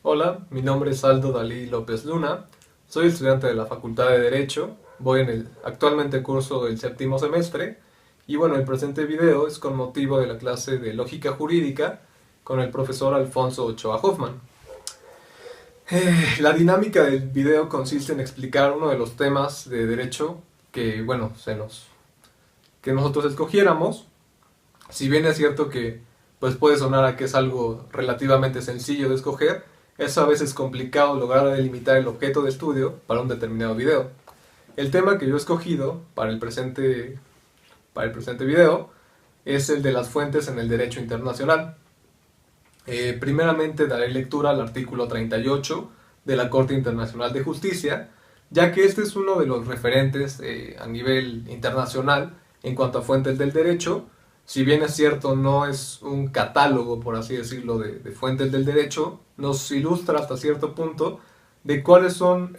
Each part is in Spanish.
Hola, mi nombre es Aldo Dalí López Luna, soy estudiante de la Facultad de Derecho, actualmente curso el séptimo semestre y bueno, el presente video es con motivo de la clase de Lógica Jurídica con el profesor Alfonso Ochoa Hoffman. La dinámica del video consiste en explicar uno de los temas de derecho que bueno, que nosotros escogiéramos. Si bien es cierto que pues puede sonar a que es algo relativamente sencillo de escoger, es a veces complicado lograr delimitar el objeto de estudio para un determinado video. El tema que yo he escogido para el presente video es el de las fuentes en el derecho internacional. Primeramente daré lectura al artículo 38 de la Corte Internacional de Justicia, ya que este es uno de los referentes a nivel internacional en cuanto a fuentes del derecho. Si bien es cierto, no es un catálogo, por así decirlo, de fuentes del derecho, nos ilustra hasta cierto punto de cuáles son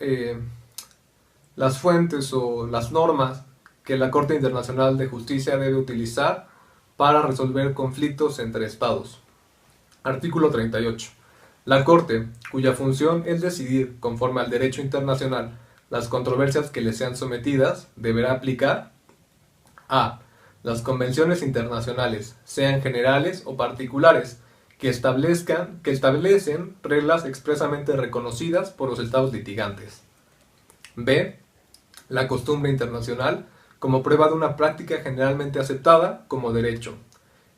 las fuentes o las normas que la Corte Internacional de Justicia debe utilizar para resolver conflictos entre estados. Artículo 38. La Corte, cuya función es decidir, conforme al derecho internacional, las controversias que le sean sometidas, deberá aplicar a. Las convenciones internacionales, sean generales o particulares, que establecen reglas expresamente reconocidas por los estados litigantes. B. La costumbre internacional, como prueba de una práctica generalmente aceptada como derecho.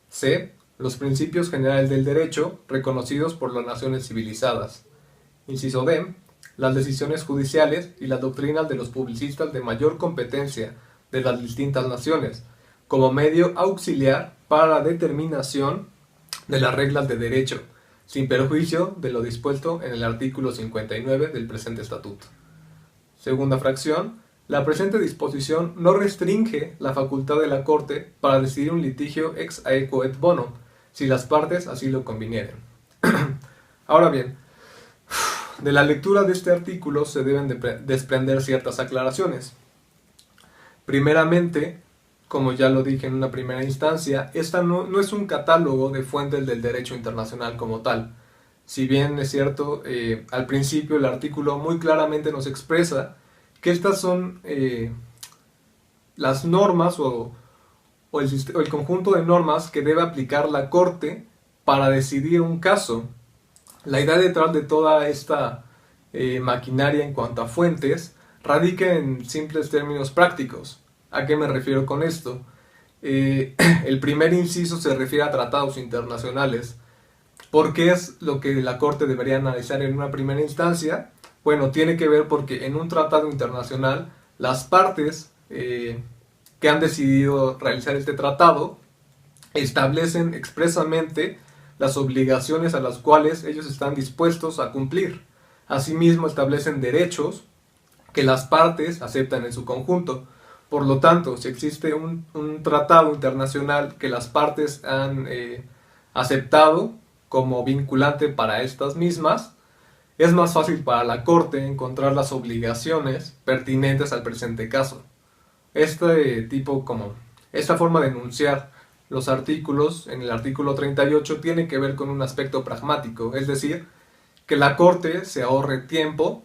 C. Los principios generales del derecho reconocidos por las naciones civilizadas. Inciso D. Las decisiones judiciales y las doctrinas de los publicistas de mayor competencia de las distintas naciones, como medio auxiliar para la determinación de las reglas de derecho, sin perjuicio de lo dispuesto en el artículo 59 del presente estatuto. Segunda fracción. La presente disposición no restringe la facultad de la Corte para decidir un litigio ex aequo et bono, si las partes así lo convinieren. Ahora bien, de la lectura de este artículo se deben desprender ciertas aclaraciones. Primeramente, como ya lo dije en una primera instancia, esta no es un catálogo de fuentes del derecho internacional como tal. Si bien es cierto, al principio el artículo muy claramente nos expresa que estas son las normas o el conjunto de normas que debe aplicar la Corte para decidir un caso. La idea detrás de toda esta maquinaria en cuanto a fuentes radica en simples términos prácticos. ¿A qué me refiero con esto? El primer inciso se refiere a tratados internacionales. ¿Por qué es lo que la Corte debería analizar en una primera instancia? Bueno, tiene que ver porque en un tratado internacional las partes que han decidido realizar este tratado establecen expresamente las obligaciones a las cuales ellos están dispuestos a cumplir. Asimismo, establecen derechos que las partes aceptan en su conjunto. Por lo tanto, si existe un tratado internacional que las partes han aceptado como vinculante para estas mismas, es más fácil para la Corte encontrar las obligaciones pertinentes al presente caso. Esta forma de enunciar los artículos en el artículo 38 tiene que ver con un aspecto pragmático, es decir, que la Corte se ahorre tiempo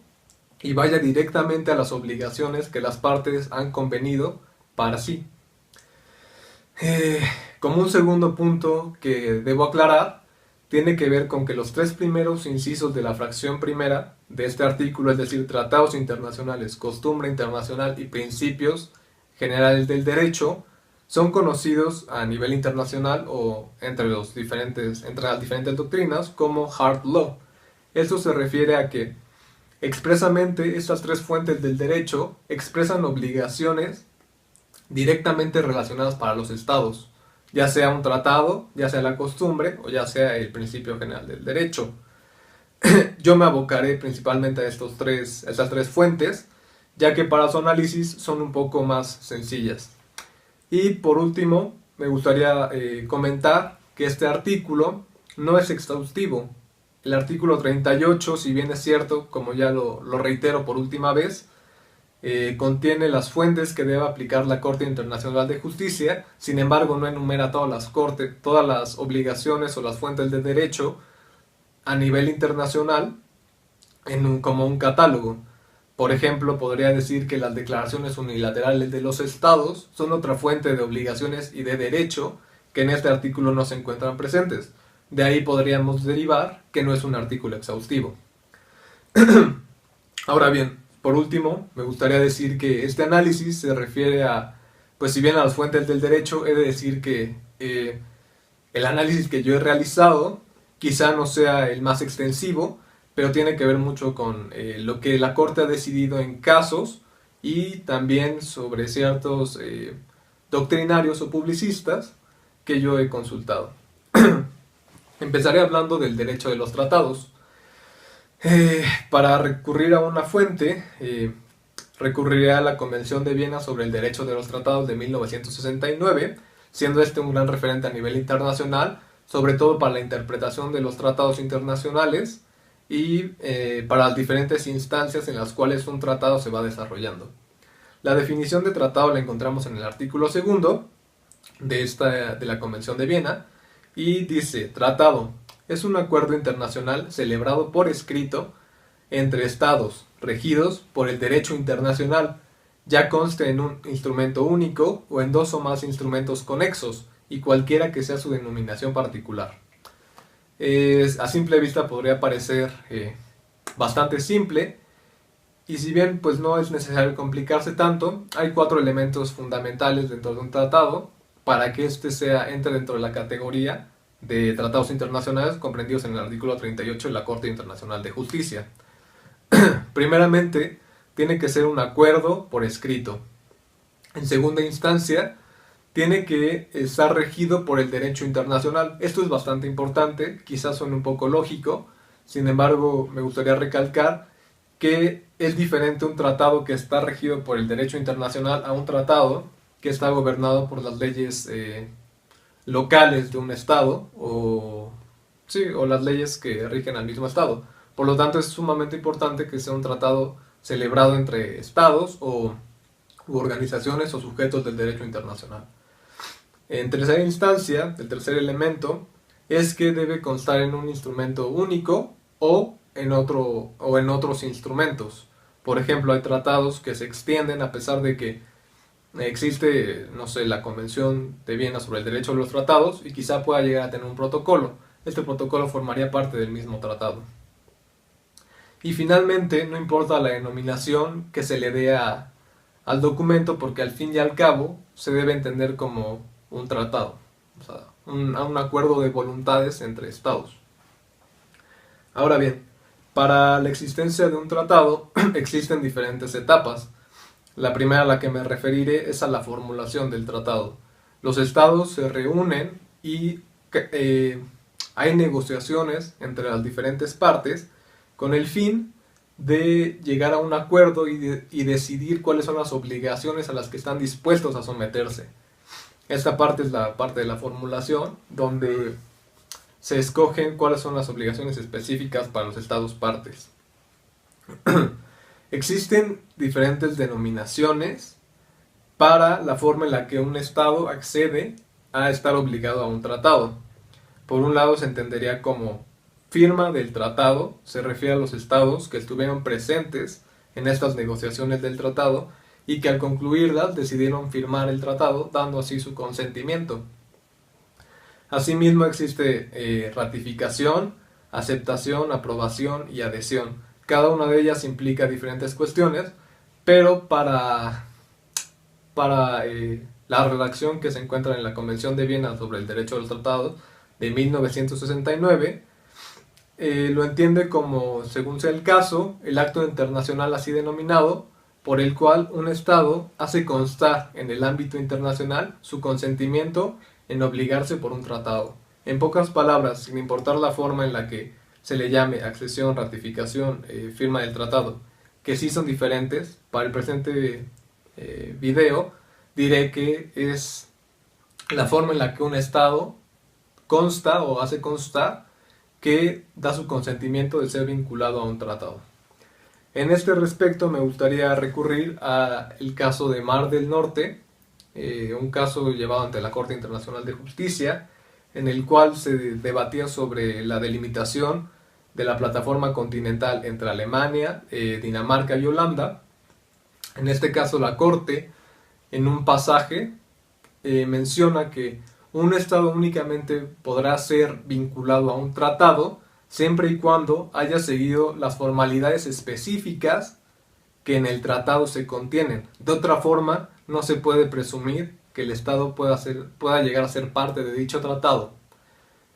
y vaya directamente a las obligaciones que las partes han convenido para sí. Como un segundo punto que debo aclarar, tiene que ver con que los tres primeros incisos de la fracción primera de este artículo, es decir, tratados internacionales, costumbre internacional y principios generales del derecho, son conocidos a nivel internacional o entre las diferentes doctrinas como hard law. Esto se refiere a que expresamente estas tres fuentes del derecho expresan obligaciones directamente relacionadas para los estados, ya sea un tratado, ya sea la costumbre o ya sea el principio general del derecho. Yo me abocaré principalmente a estas tres fuentes, ya que para su análisis son un poco más sencillas. Y por último, me gustaría comentar que este artículo no es exhaustivo. El artículo 38, si bien es cierto, como ya lo reitero por última vez, contiene las fuentes que debe aplicar la Corte Internacional de Justicia. Sin embargo, no enumera todas las obligaciones o las fuentes de derecho a nivel internacional, como un catálogo. Por ejemplo, podría decir que las declaraciones unilaterales de los estados son otra fuente de obligaciones y de derecho que en este artículo no se encuentran presentes. De ahí podríamos derivar que no es un artículo exhaustivo. Ahora bien, por último, me gustaría decir que este análisis se refiere a, pues si bien a las fuentes del derecho, he de decir que el análisis que yo he realizado quizá no sea el más extensivo, pero tiene que ver mucho con lo que la Corte ha decidido en casos y también sobre ciertos doctrinarios o publicistas que yo he consultado. Empezaré hablando del derecho de los tratados. Para recurrir a una fuente, recurriré a la Convención de Viena sobre el Derecho de los Tratados de 1969, siendo este un gran referente a nivel internacional, sobre todo para la interpretación de los tratados internacionales y para las diferentes instancias en las cuales un tratado se va desarrollando. La definición de tratado la encontramos en el artículo 2 de la Convención de Viena y dice: tratado es un acuerdo internacional celebrado por escrito entre estados regidos por el derecho internacional, ya conste en un instrumento único o en dos o más instrumentos conexos, y cualquiera que sea su denominación particular. A simple vista podría parecer bastante simple, y si bien pues no es necesario complicarse tanto, hay 4 elementos fundamentales dentro de un tratado para que entre dentro de la categoría de tratados internacionales comprendidos en el artículo 38 de la Corte Internacional de Justicia. Primeramente, tiene que ser un acuerdo por escrito. En segunda instancia, tiene que estar regido por el derecho internacional. Esto es bastante importante, quizás suene un poco lógico, sin embargo, me gustaría recalcar que es diferente un tratado que está regido por el derecho internacional a un tratado que está gobernado por las leyes locales de un estado o las leyes que rigen al mismo estado. Por lo tanto, es sumamente importante que sea un tratado celebrado entre estados u organizaciones o sujetos del derecho internacional. En tercera instancia, el tercer elemento es que debe constar en un instrumento único o en otros instrumentos. Por ejemplo, hay tratados que se extienden a pesar de que existe, no sé, la Convención de Viena sobre el Derecho de los Tratados y quizá pueda llegar a tener un protocolo. Este protocolo formaría parte del mismo tratado. Y finalmente, no importa la denominación que se le dé al documento, porque al fin y al cabo se debe entender como un tratado, o sea, un acuerdo de voluntades entre estados. Ahora bien, para la existencia de un tratado existen diferentes etapas. La primera a la que me referiré es a la formulación del tratado. Los estados se reúnen y hay negociaciones entre las diferentes partes con el fin de llegar a un acuerdo y decidir cuáles son las obligaciones a las que están dispuestos a someterse. Esta parte es la parte de la formulación, donde se escogen cuáles son las obligaciones específicas para los estados partes. Existen diferentes denominaciones para la forma en la que un estado accede a estar obligado a un tratado. Por un lado se entendería como firma del tratado, se refiere a los estados que estuvieron presentes en estas negociaciones del tratado y que al concluirlas decidieron firmar el tratado, dando así su consentimiento. Asimismo existe ratificación, aceptación, aprobación y adhesión. Cada una de ellas implica diferentes cuestiones, pero para la redacción que se encuentra en la Convención de Viena sobre el Derecho de los Tratados de 1969, lo entiende como, según sea el caso, el acto internacional así denominado, por el cual un Estado hace constar en el ámbito internacional su consentimiento en obligarse por un tratado. En pocas palabras, sin importar la forma en la que se le llame accesión, ratificación, firma del tratado, que sí son diferentes, para el presente video diré que es la forma en la que un Estado consta o hace constar que da su consentimiento de ser vinculado a un tratado. En este respecto me gustaría recurrir al caso de Mar del Norte, un caso llevado ante la Corte Internacional de Justicia, en el cual se debatía sobre la delimitación de la plataforma continental entre Alemania, Dinamarca y Holanda. En este caso la Corte, en un pasaje, menciona que un Estado únicamente podrá ser vinculado a un tratado siempre y cuando haya seguido las formalidades específicas que en el tratado se contienen. De otra forma, no se puede presumir que el Estado pueda llegar a ser parte de dicho tratado.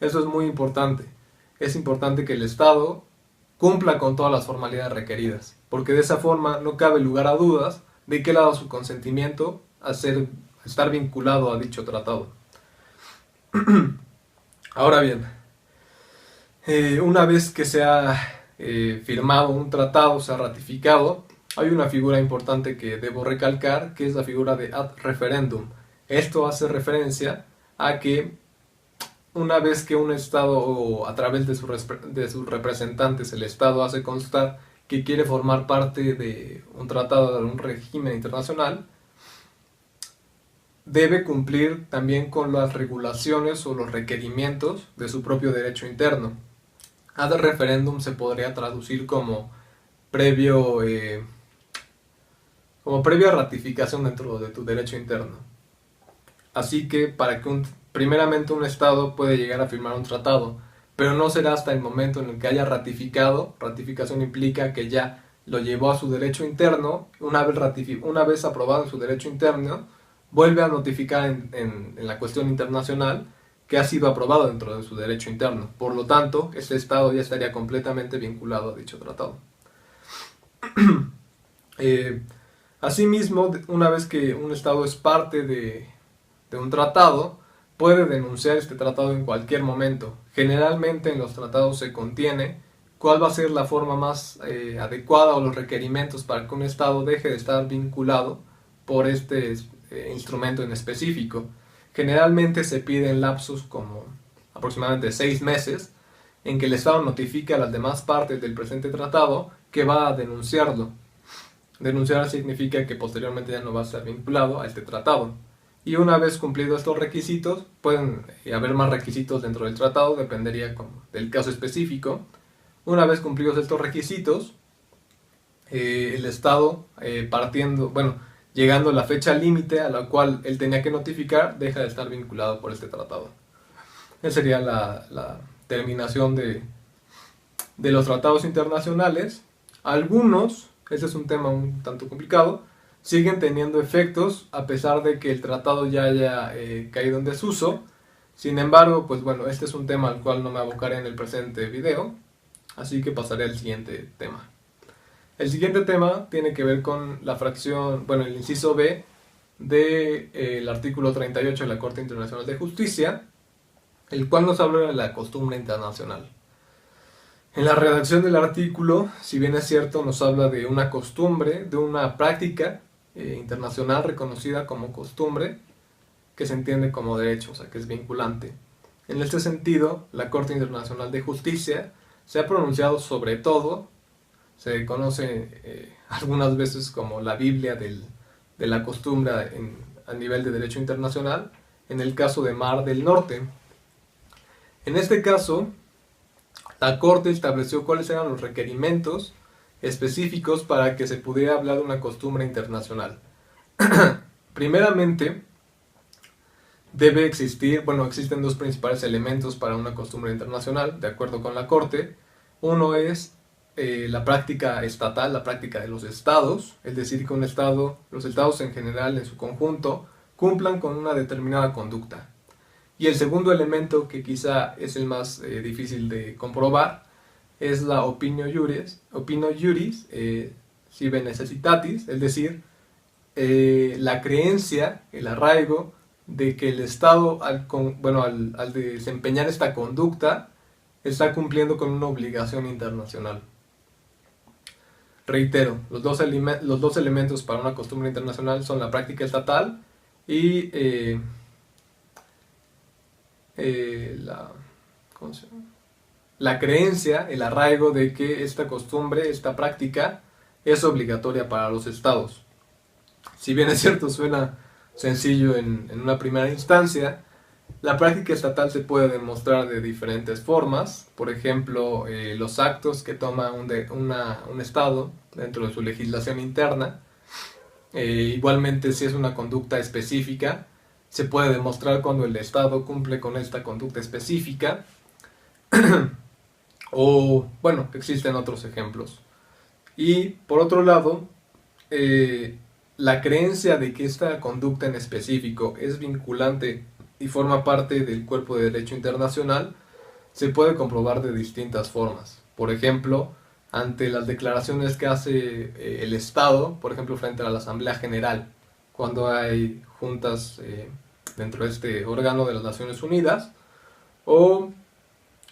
Eso es muy importante. Es importante que el Estado cumpla con todas las formalidades requeridas, porque de esa forma no cabe lugar a dudas de que él ha dado su consentimiento a estar vinculado a dicho tratado. Ahora bien, una vez que se ha firmado un tratado, se ha ratificado, hay una figura importante que debo recalcar, que es la figura de ad referendum. Esto hace referencia a que una vez que un Estado, o a través de sus representantes, el Estado hace constar que quiere formar parte de un tratado, de un régimen internacional, debe cumplir también con las regulaciones o los requerimientos de su propio derecho interno. Ad referendum se podría traducir como previa ratificación dentro de tu derecho interno. Así que para que primeramente un Estado puede llegar a firmar un tratado, pero no será hasta el momento en el que haya ratificado. Ratificación implica que ya lo llevó a su derecho interno. Una vez aprobado en su derecho interno, vuelve a notificar en la cuestión internacional que ha sido aprobado dentro de su derecho interno. Por lo tanto, ese Estado ya estaría completamente vinculado a dicho tratado. Asimismo, una vez que un Estado es parte de un tratado, puede denunciar este tratado en cualquier momento. Generalmente en los tratados se contiene cuál va a ser la forma más adecuada o los requerimientos para que un Estado deje de estar vinculado por este instrumento en específico. Generalmente se piden lapsos como aproximadamente 6 meses en que el Estado notifique a las demás partes del presente tratado que va a denunciarlo. Denunciar significa que posteriormente ya no va a estar vinculado a este tratado. Y una vez cumplidos estos requisitos, pueden haber más requisitos dentro del tratado, dependería del caso específico. Una vez cumplidos estos requisitos, el Estado llegando a la fecha límite a la cual él tenía que notificar, deja de estar vinculado por este tratado. Esa sería la terminación de los tratados internacionales. Algunos, ese es un tema un tanto complicado, siguen teniendo efectos a pesar de que el tratado ya haya caído en desuso. Sin embargo, pues bueno, este es un tema al cual no me abocaré en el presente video, así que pasaré al siguiente tema. El siguiente tema tiene que ver con la fracción, el inciso B del artículo 38 de la Corte Internacional de Justicia, el cual nos habla de la costumbre internacional. En la redacción del artículo, si bien es cierto, nos habla de una costumbre, de una práctica internacional reconocida como costumbre, que se entiende como derecho, o sea, que es vinculante. En este sentido, la Corte Internacional de Justicia se ha pronunciado sobre todo, se conoce algunas veces como la Biblia de la costumbre a nivel de derecho internacional, en el caso de Mar del Norte. En este caso, la Corte estableció cuáles eran los requerimientos específicos para que se pudiera hablar de una costumbre internacional. Primeramente, debe existir, existen dos principales elementos para una costumbre internacional, de acuerdo con la Corte. Uno es la práctica estatal, la práctica de los estados, es decir, que los estados en general, en su conjunto, cumplan con una determinada conducta. Y el segundo elemento, que quizá es el más difícil de comprobar, es la opinio juris sive necessitatis, es decir, la creencia, el arraigo de que el Estado, al desempeñar esta conducta, está cumpliendo con una obligación internacional. Reitero, los dos elementos para una costumbre internacional son la práctica estatal y la creencia, el arraigo de que esta costumbre, esta práctica, es obligatoria para los estados. Si bien es cierto, suena sencillo en una primera instancia, La práctica estatal se puede demostrar de diferentes formas, por ejemplo, los actos que toma un Estado dentro de su legislación interna. Igualmente, si es una conducta específica, se puede demostrar cuando el Estado cumple con esta conducta específica. O, bueno, existen otros ejemplos. Y por otro lado, la creencia de que esta conducta en específico es vinculante y forma parte del cuerpo de derecho internacional se puede comprobar de distintas formas. Por ejemplo, ante las declaraciones que hace el Estado, por ejemplo, frente a la Asamblea General, cuando hay juntas dentro de este órgano de las Naciones Unidas, o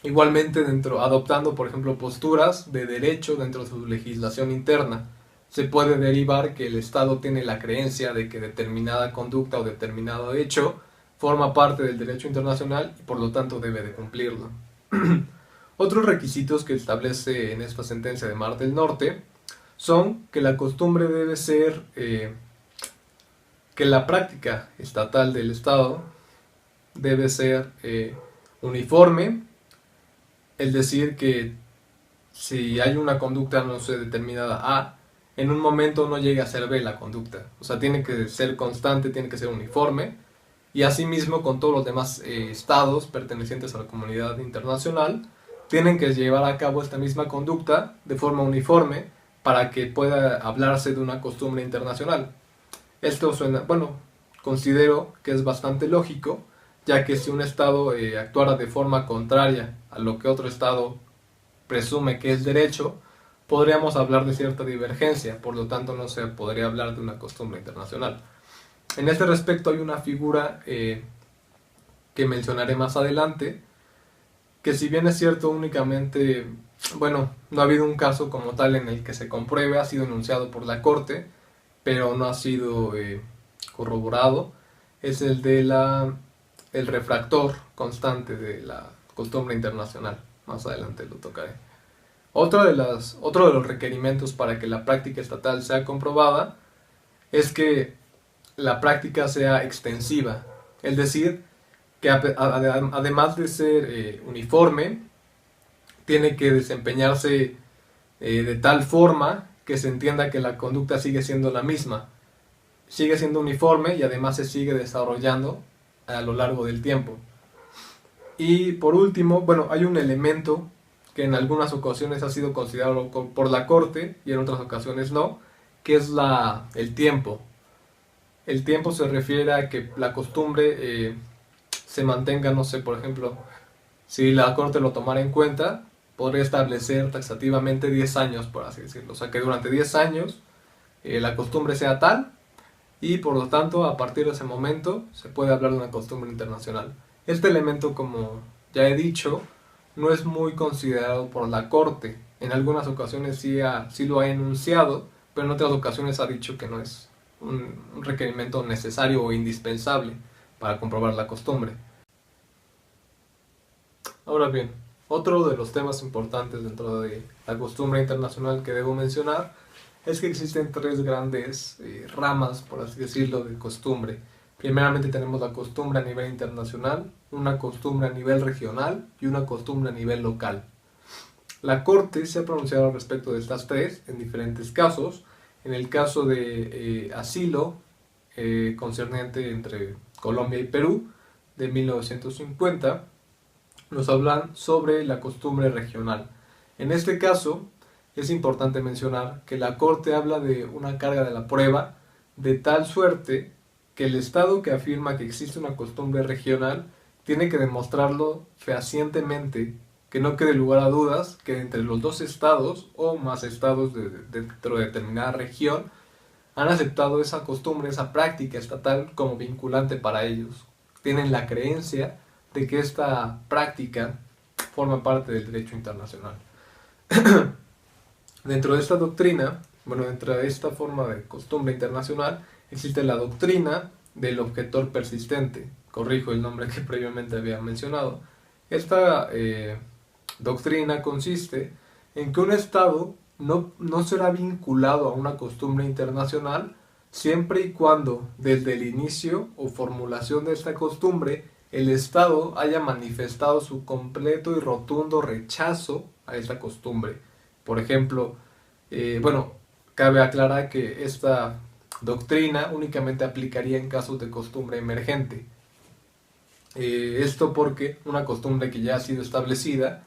igualmente adoptando, por ejemplo, posturas de derecho dentro de su legislación interna. Se puede derivar que el Estado tiene la creencia de que determinada conducta o determinado hecho forma parte del derecho internacional y por lo tanto debe de cumplirlo. Otros requisitos que establece en esta sentencia de Mar del Norte son que la costumbre debe ser que la práctica estatal del Estado debe ser uniforme, es decir, que si hay una conducta, no sé, determinada A, en un momento no llegue a ser B la conducta. O sea, tiene que ser constante, tiene que ser uniforme. Y asimismo con todos los demás estados pertenecientes a la comunidad internacional, tienen que llevar a cabo esta misma conducta de forma uniforme para que pueda hablarse de una costumbre internacional. Esto suena, bueno, considero que es bastante lógico, ya que si un Estado actuara de forma contraria a lo que otro Estado presume que es derecho, podríamos hablar de cierta divergencia, por lo tanto no se podría hablar de una costumbre internacional. En este respecto hay una figura que mencionaré más adelante, que si bien es cierto únicamente, bueno, no ha habido un caso como tal en el que se compruebe, ha sido enunciado por la Corte, pero no ha sido corroborado, es el de el refractor constante de la costumbre internacional. Más adelante lo tocaré. Otro de los requerimientos para que la práctica estatal sea comprobada es que la práctica sea extensiva, es decir, que además de ser uniforme, tiene que desempeñarse de tal forma que se entienda que la conducta sigue siendo la misma, sigue siendo uniforme y además se sigue desarrollando a lo largo del tiempo. Y por último, bueno, hay un elemento que en algunas ocasiones ha sido considerado por la Corte y en otras ocasiones no, que es el tiempo. El tiempo se refiere a que la costumbre se mantenga, no sé, por ejemplo, si la Corte lo tomara en cuenta, podría establecer taxativamente 10 años, por así decirlo. O sea, que durante 10 años la costumbre sea tal y por lo tanto a partir de ese momento se puede hablar de una costumbre internacional. Este elemento, como ya he dicho, no es muy considerado por la Corte. En algunas ocasiones sí lo ha enunciado, pero en otras ocasiones ha dicho que no es un requerimiento necesario o indispensable para comprobar la costumbre. Ahora bien, otro de los temas importantes dentro de la costumbre internacional que debo mencionar es que existen tres grandes ramas, por así decirlo, de costumbre. Primeramente tenemos la costumbre a nivel internacional, una costumbre a nivel regional y una costumbre a nivel local. La Corte se ha pronunciado al respecto de estas tres en diferentes casos. En el caso de asilo concerniente entre Colombia y Perú de 1950, nos hablan sobre la costumbre regional. En este caso, es importante mencionar que la Corte habla de una carga de la prueba de tal suerte que el Estado que afirma que existe una costumbre regional tiene que demostrarlo fehacientemente, que no quede lugar a dudas que entre los dos estados o más estados dentro de determinada región han aceptado esa costumbre, esa práctica estatal como vinculante para ellos. Tienen la creencia de que esta práctica forma parte del derecho internacional. Dentro de esta doctrina, bueno, dentro de esta forma de costumbre internacional, existe la doctrina del objetor persistente. Corrijo el nombre que previamente había mencionado. Esta doctrina consiste en que un Estado no será vinculado a una costumbre internacional siempre y cuando desde el inicio o formulación de esta costumbre el Estado haya manifestado su completo y rotundo rechazo a esta costumbre. Por ejemplo, cabe aclarar que esta doctrina únicamente aplicaría en casos de costumbre emergente. Esto porque una costumbre que ya ha sido establecida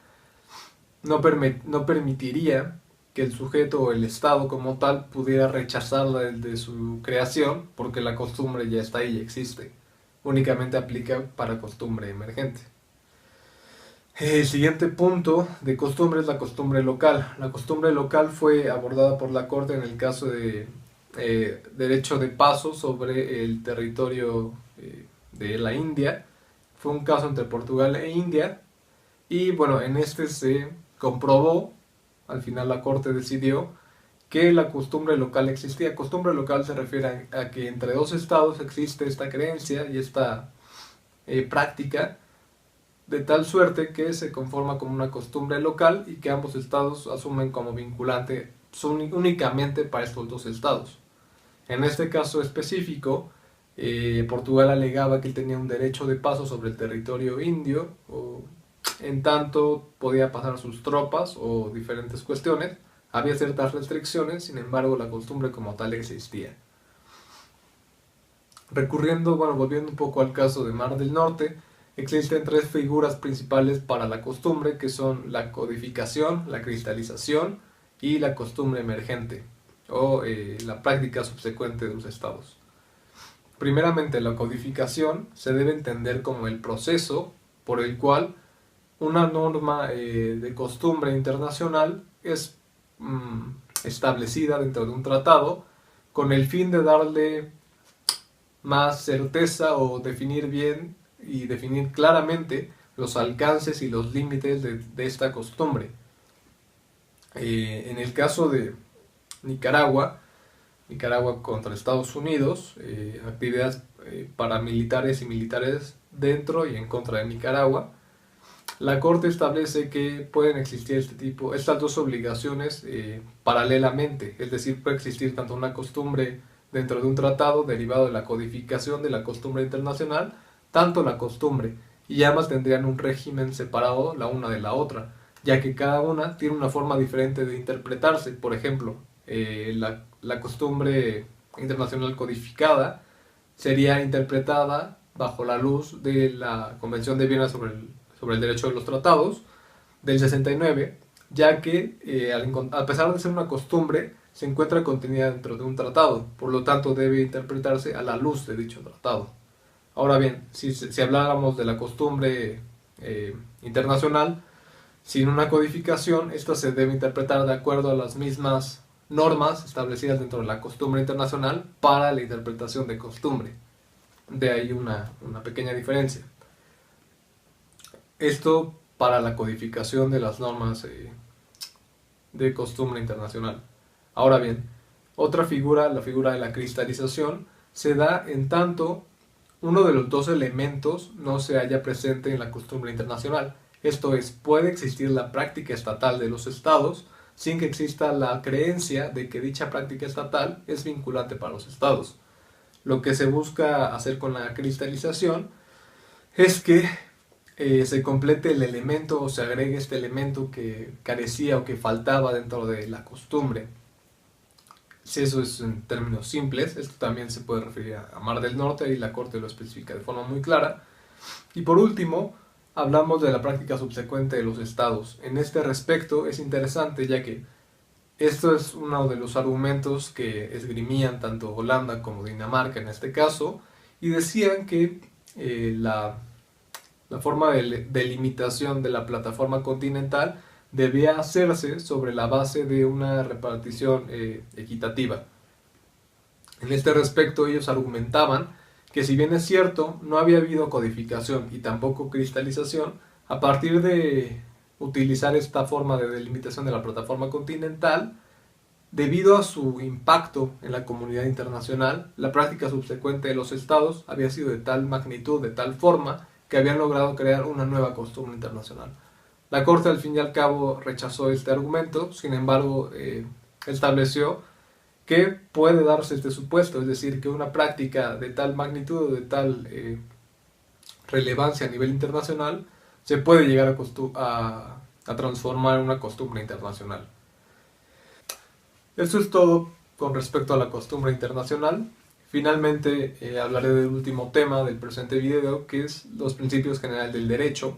no permitiría que el sujeto o el Estado como tal pudiera rechazarla desde su creación, porque la costumbre ya está ahí, existe. Únicamente aplica para costumbre emergente. El siguiente punto de costumbre es la costumbre local. La costumbre local fue abordada por la Corte en el caso de derecho de paso sobre el territorio de la India. Fue un caso entre Portugal e India y bueno, en este se comprobó, al final la Corte decidió que la costumbre local existía. Costumbre local se refiere a que entre dos estados existe esta creencia y esta práctica de tal suerte que se conforma como una costumbre local y que ambos estados asumen como vinculante únicamente para estos dos estados. En este caso específico, Portugal alegaba que él tenía un derecho de paso sobre el territorio indio, en tanto podía pasar sus tropas o diferentes cuestiones. Había ciertas restricciones, sin embargo la costumbre como tal existía. Volviendo un poco al caso de Mar del Norte, existen tres figuras principales para la costumbre, que son la codificación, la cristalización y la costumbre emergente, o la práctica subsecuente de los estados. Primeramente, la codificación se debe entender como el proceso por el cual una norma de costumbre internacional es establecida dentro de un tratado con el fin de darle más certeza o definir bien y definir claramente los alcances y los límites de esta costumbre. En el caso de Nicaragua contra Estados Unidos, actividades paramilitares y militares dentro y en contra de Nicaragua, la Corte establece que pueden existir estas dos obligaciones paralelamente, es decir, puede existir tanto una costumbre dentro de un tratado derivado de la codificación de la costumbre internacional, tanto la costumbre, y ambas tendrían un régimen separado la una de la otra, ya que cada una tiene una forma diferente de interpretarse. Por ejemplo, la costumbre internacional codificada sería interpretada bajo la luz de la Convención de Viena sobre el derecho de los tratados del 69, ya que a pesar de ser una costumbre, se encuentra contenida dentro de un tratado, por lo tanto debe interpretarse a la luz de dicho tratado. Ahora bien, si habláramos de la costumbre internacional, sin una codificación, esta se debe interpretar de acuerdo a las mismas normas establecidas dentro de la costumbre internacional para la interpretación de costumbre. De ahí una pequeña diferencia. Esto para la codificación de las normas de costumbre internacional. Ahora bien, otra figura, la figura de la cristalización, se da en tanto uno de los dos elementos no se halla presente en la costumbre internacional. Esto es, puede existir la práctica estatal de los estados sin que exista la creencia de que dicha práctica estatal es vinculante para los estados. Lo que se busca hacer con la cristalización es que se complete el elemento o se agregue este elemento que carecía o que faltaba dentro de la costumbre. Si eso es en términos simples, esto también se puede referir a Mar del Norte y la Corte lo especifica de forma muy clara. Y por último, hablamos de la práctica subsecuente de los estados. En este respecto es interesante, ya que esto es uno de los argumentos que esgrimían tanto Holanda como Dinamarca en este caso, y decían que la forma de delimitación de la plataforma continental debía hacerse sobre la base de una repartición equitativa. En este respecto ellos argumentaban que si bien es cierto, no había habido codificación y tampoco cristalización, a partir de utilizar esta forma de delimitación de la plataforma continental, debido a su impacto en la comunidad internacional, la práctica subsecuente de los estados había sido de tal magnitud, de tal forma, que habían logrado crear una nueva costumbre internacional. La Corte al fin y al cabo rechazó este argumento, sin embargo estableció que puede darse este supuesto, es decir, que una práctica de tal magnitud, de tal relevancia a nivel internacional, se puede llegar a transformar en una costumbre internacional. Eso es todo con respecto a la costumbre internacional. Finalmente hablaré del último tema del presente video, que es los principios generales del derecho,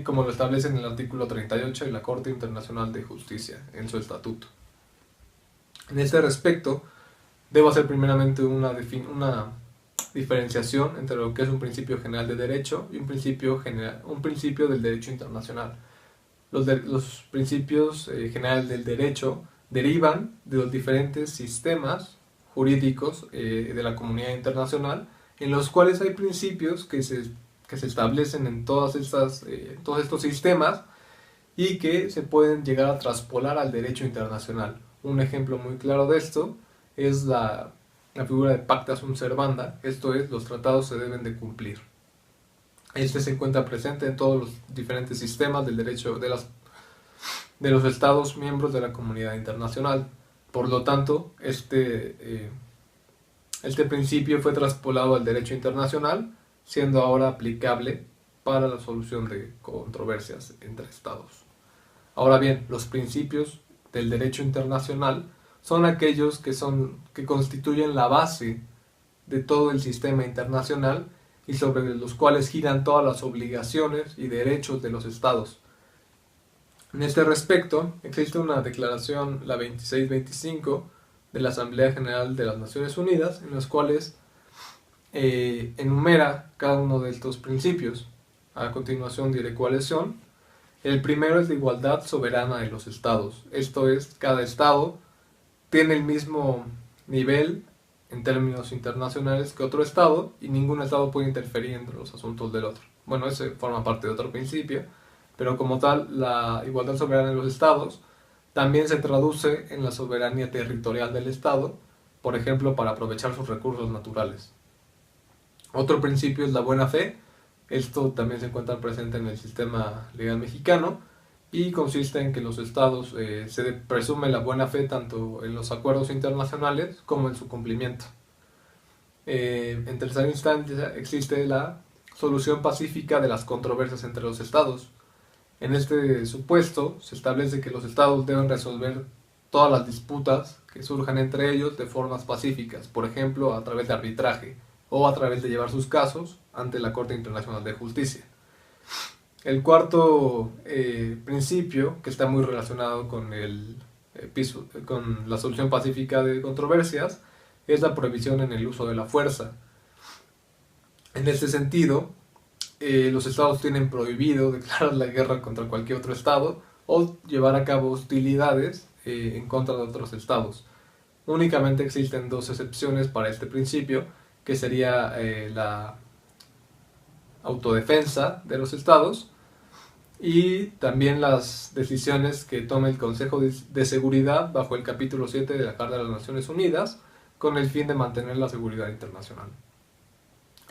como lo establece en el artículo 38 de la Corte Internacional de Justicia, en su estatuto. En este respecto, debo hacer primeramente una diferenciación entre lo que es un principio general de derecho y un principio del derecho internacional. Los principios generales del derecho derivan de los diferentes sistemas jurídicos de la comunidad internacional, en los cuales hay principios que se establecen en todos estos sistemas y que se pueden llegar a traspolar al derecho internacional. Un ejemplo muy claro de esto es la figura de pacta sunt servanda, esto es, los tratados se deben de cumplir. Este se encuentra presente en todos los diferentes sistemas del derecho de los estados miembros de la comunidad internacional. Por lo tanto, este principio fue traspolado al derecho internacional, siendo ahora aplicable para la solución de controversias entre estados. Ahora bien, los principios del derecho internacional son aquellos que constituyen la base de todo el sistema internacional y sobre los cuales giran todas las obligaciones y derechos de los estados. En este respecto, existe una declaración, la 2625, de la Asamblea General de las Naciones Unidas, en las cuales enumera cada uno de estos principios. A continuación diré cuáles son. El primero es la igualdad soberana de los estados. Esto es, cada estado tiene el mismo nivel en términos internacionales que otro estado y ningún estado puede interferir entre los asuntos del otro. Bueno, ese forma parte de otro principio, pero como tal, la igualdad soberana de los estados también se traduce en la soberanía territorial del estado, por ejemplo, para aprovechar sus recursos naturales. Otro principio es la buena fe. Esto también se encuentra presente en el sistema legal mexicano y consiste en que los estados se presume la buena fe tanto en los acuerdos internacionales como en su cumplimiento. En tercera instancia existe la solución pacífica de las controversias entre los estados. En este supuesto se establece que los estados deben resolver todas las disputas que surjan entre ellos de formas pacíficas, por ejemplo a través de arbitraje o a través de llevar sus casos ante la Corte Internacional de Justicia. El cuarto principio, que está muy relacionado con la solución pacífica de controversias, es la prohibición en el uso de la fuerza. En este sentido, los estados tienen prohibido declarar la guerra contra cualquier otro estado o llevar a cabo hostilidades en contra de otros estados. Únicamente existen dos excepciones para este principio, que sería la autodefensa de los estados y también las decisiones que tome el Consejo de Seguridad bajo el capítulo 7 de la Carta de las Naciones Unidas con el fin de mantener la seguridad internacional.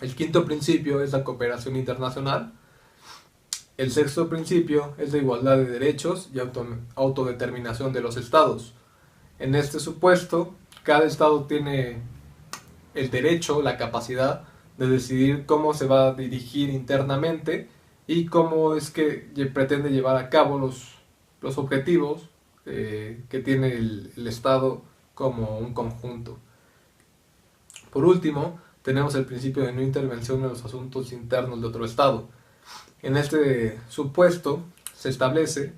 El quinto principio es la cooperación internacional. El sexto principio es la igualdad de derechos y autodeterminación de los estados. En este supuesto, cada estado tiene el derecho, la capacidad de decidir cómo se va a dirigir internamente y cómo es que pretende llevar a cabo los objetivos que tiene el Estado como un conjunto. Por último, tenemos el principio de no intervención en los asuntos internos de otro Estado. En este supuesto se establece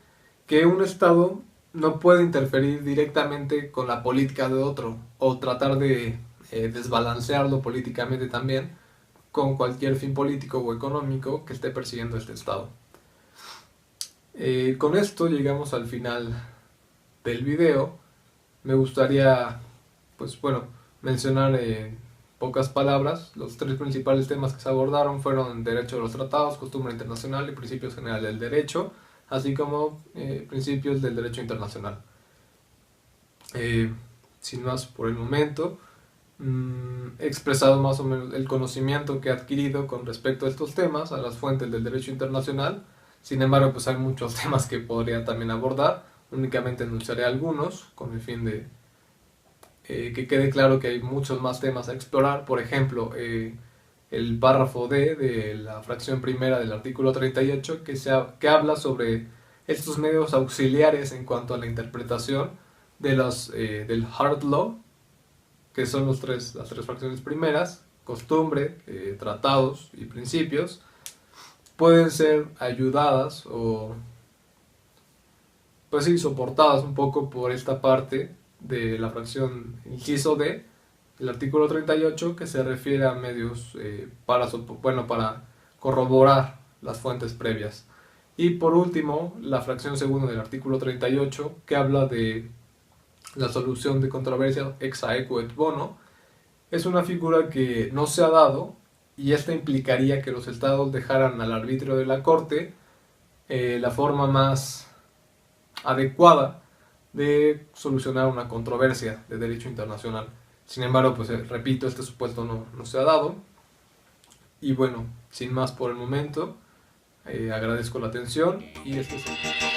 que un Estado no puede interferir directamente con la política de otro o tratar de desbalancearlo políticamente también con cualquier fin político o económico que esté persiguiendo este Estado. Con esto llegamos al final del video. Me gustaría mencionar en pocas palabras los tres principales temas que se abordaron fueron derecho de los tratados, costumbre internacional y principios generales del derecho, así como principios del derecho internacional. Sin más por el momento, he expresado más o menos el conocimiento que he adquirido con respecto a estos temas, a las fuentes del derecho internacional. Sin embargo, pues hay muchos temas que podría también abordar. Únicamente enunciaré algunos con el fin de que quede claro que hay muchos más temas a explorar. Por ejemplo, el párrafo D de la fracción primera del artículo 38 que habla sobre estos medios auxiliares en cuanto a la interpretación de del hard law, que son las tres fracciones primeras: costumbre, tratados y principios. Pueden ser ayudadas o, pues sí, soportadas un poco por esta parte de la fracción inciso D, el artículo 38, que se refiere a medios para corroborar las fuentes previas. Y por último, la fracción segunda del artículo 38, que habla de la solución de controversia ex aequo et bono. Es una figura que no se ha dado, y esta implicaría que los estados dejaran al arbitrio de la Corte la forma más adecuada de solucionar una controversia de derecho internacional. Sin embargo, pues repito, este supuesto no se ha dado. Y bueno, sin más por el momento, agradezco la atención y esto es...